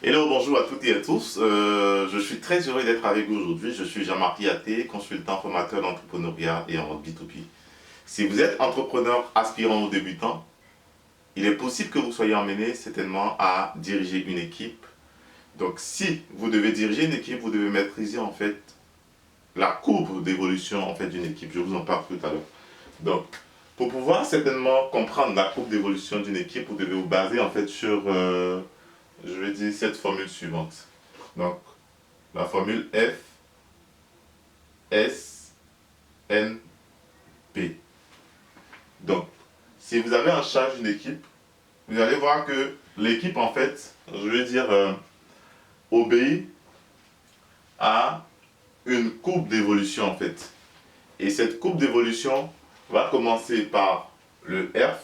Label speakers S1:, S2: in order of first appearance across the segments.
S1: Hello, bonjour à toutes et à tous. Je suis très heureux d'être avec vous aujourd'hui. Je suis Jean-Marc Yaté, consultant formateur d'entrepreneuriat et en vente B2B. Si vous êtes entrepreneur aspirant ou débutant, il est possible que vous soyez emmené certainement à diriger une équipe. Donc si vous devez diriger une équipe, vous devez maîtriser en fait la courbe d'évolution en fait d'une équipe. Je vous en parle tout à l'heure. Donc pour pouvoir certainement comprendre la courbe d'évolution d'une équipe, vous devez vous baser en fait sur je vais dire cette formule suivante. Donc, la formule F, S, N, P. Donc, si vous avez en charge une équipe, vous allez voir que l'équipe, en fait, je vais dire, obéit à une courbe d'évolution, en fait. Et cette courbe d'évolution va commencer par le F,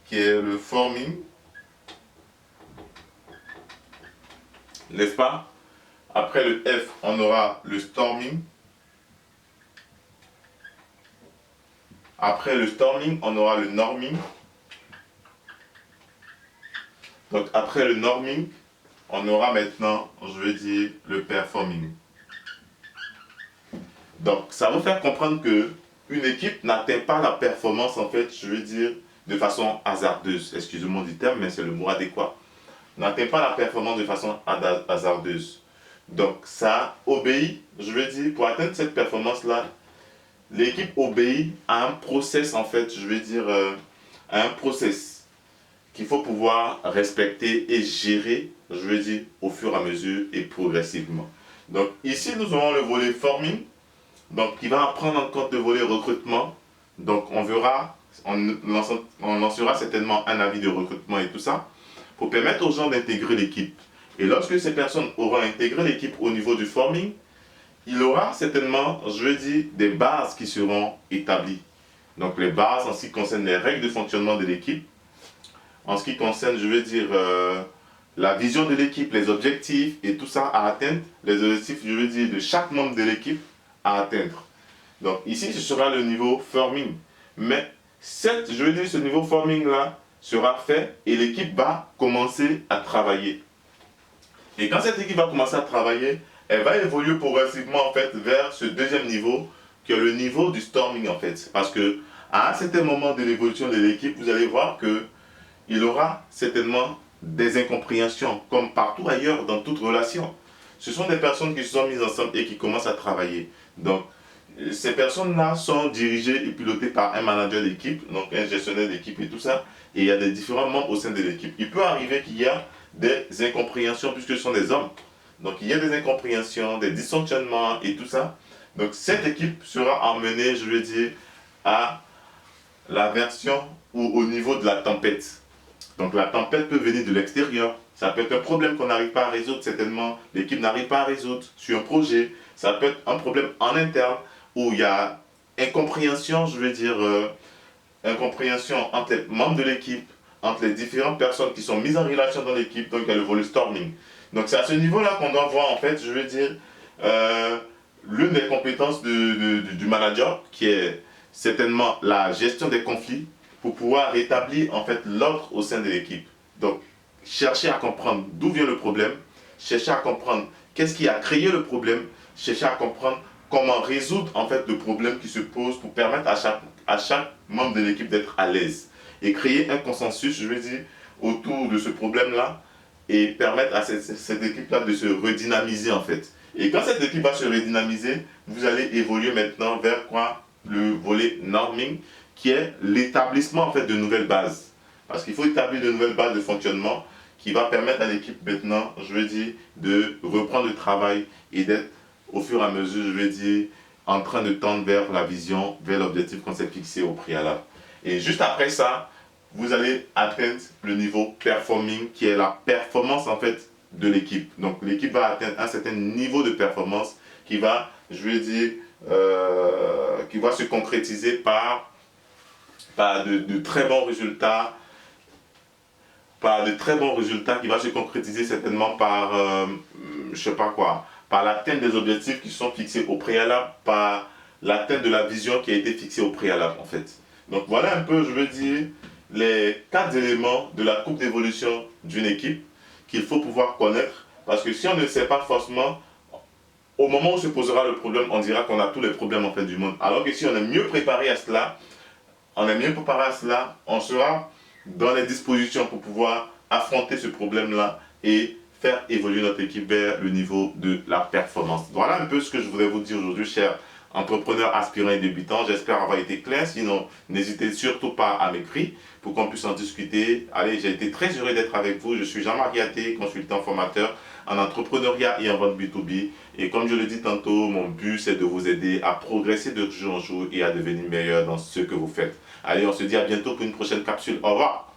S1: qui est le forming, n'est-ce pas? Après le F, on aura le storming. Après le storming, on aura le norming. Donc après le norming, on aura maintenant, je vais dire, le performing. Donc ça va vous faire comprendre que une équipe n'atteint pas la performance, en fait, je veux dire, de façon hasardeuse. Excusez-moi du terme, mais c'est le mot adéquat. N'atteint pas la performance de façon hasardeuse. Donc ça obéit, je veux dire, pour atteindre cette performance-là, l'équipe obéit à un process, en fait, je veux dire, à un process qu'il faut pouvoir respecter et gérer, je veux dire, au fur et à mesure et progressivement. Donc ici, nous aurons le volet forming, donc qui va prendre en compte le volet recrutement. Donc on verra, on lancera certainement un avis de recrutement et tout ça, pour permettre aux gens d'intégrer l'équipe. Et lorsque ces personnes auront intégré l'équipe au niveau du forming, il aura certainement, je veux dire, des bases qui seront établies. Donc les bases en ce qui concerne les règles de fonctionnement de l'équipe, en ce qui concerne, je veux dire, la vision de l'équipe, les objectifs et tout ça à atteindre, les objectifs, je veux dire, de chaque membre de l'équipe à atteindre. Donc ici, ce sera le niveau forming. Mais je veux dire, ce niveau forming-là sera fait et l'équipe va commencer à travailler. Et quand cette équipe va commencer à travailler, elle va évoluer progressivement en fait vers ce deuxième niveau, qui est le niveau du storming en fait. Parce que à un certain moment de l'évolution de l'équipe, vous allez voir que il aura certainement des incompréhensions, comme partout ailleurs dans toute relation. Ce sont des personnes qui se sont mises ensemble et qui commencent à travailler. Donc, ces personnes-là sont dirigées et pilotées par un manager d'équipe, donc un gestionnaire d'équipe et tout ça. Et il y a des différents membres au sein de l'équipe. Il peut arriver qu'il y a des incompréhensions puisque ce sont des hommes. Donc, il y a des incompréhensions, des dysfonctionnements et tout ça. Donc, cette équipe sera emmenée, je veux dire, à la version ou au niveau de la tempête. Donc la tempête peut venir de l'extérieur. Ça peut être un problème qu'on n'arrive pas à résoudre, certainement. L'équipe n'arrive pas à résoudre sur un projet. Ça peut être un problème en interne où il y a incompréhension, je veux dire, incompréhension entre les membres de l'équipe, entre les différentes personnes qui sont mises en relation dans l'équipe. Donc il y a le volet storming. Donc c'est à ce niveau-là qu'on doit voir, en fait, je veux dire, l'une des compétences du manager, qui est certainement la gestion des conflits, pour pouvoir rétablir en fait l'ordre au sein de l'équipe. Donc, chercher à comprendre d'où vient le problème, chercher à comprendre qu'est-ce qui a créé le problème, chercher à comprendre comment résoudre en fait le problème qui se pose pour permettre à chaque membre de l'équipe d'être à l'aise et créer un consensus, je veux dire, autour de ce problème-là et permettre à cette équipe-là de se redynamiser en fait. Et quand cette équipe va se redynamiser, vous allez évoluer maintenant vers quoi? Le volet norming, qui est l'établissement en fait de nouvelles bases. Parce qu'il faut établir de nouvelles bases de fonctionnement qui va permettre à l'équipe maintenant, je veux dire, de reprendre le travail et d'être au fur et à mesure, je veux dire, en train de tendre vers la vision, vers l'objectif qu'on s'est fixé au préalable. Et juste après ça, vous allez atteindre le niveau performing, qui est la performance en fait de l'équipe. Donc l'équipe va atteindre un certain niveau de performance qui va, je veux dire, qui va se concrétiser par de très bons résultats, qui va se concrétiser certainement par, je sais pas quoi, par l'atteinte des objectifs qui sont fixés au préalable, par l'atteinte de la vision qui a été fixée au préalable en fait. Donc voilà un peu, je veux dire, les 4 éléments de la courbe d'évolution d'une équipe qu'il faut pouvoir connaître, parce que si on ne sait pas forcément, au moment où se posera le problème, on dira qu'on a tous les problèmes en fait du monde. Alors que si on est mieux préparé à cela, on sera dans les dispositions pour pouvoir affronter ce problème-là et faire évoluer notre équipe vers le niveau de la performance. Voilà un peu ce que je voulais vous dire aujourd'hui, chers entrepreneurs aspirants et débutants. J'espère avoir été clair. Sinon, n'hésitez surtout pas à m'écrire pour qu'on puisse en discuter. Allez, j'ai été très heureux d'être avec vous. Je suis Jean-Marie Athé, consultant formateur en entrepreneuriat et en vente B2B. Et comme je le dis tantôt, mon but, c'est de vous aider à progresser de jour en jour et à devenir meilleur dans ce que vous faites. Allez, on se dit à bientôt pour une prochaine capsule. Au revoir.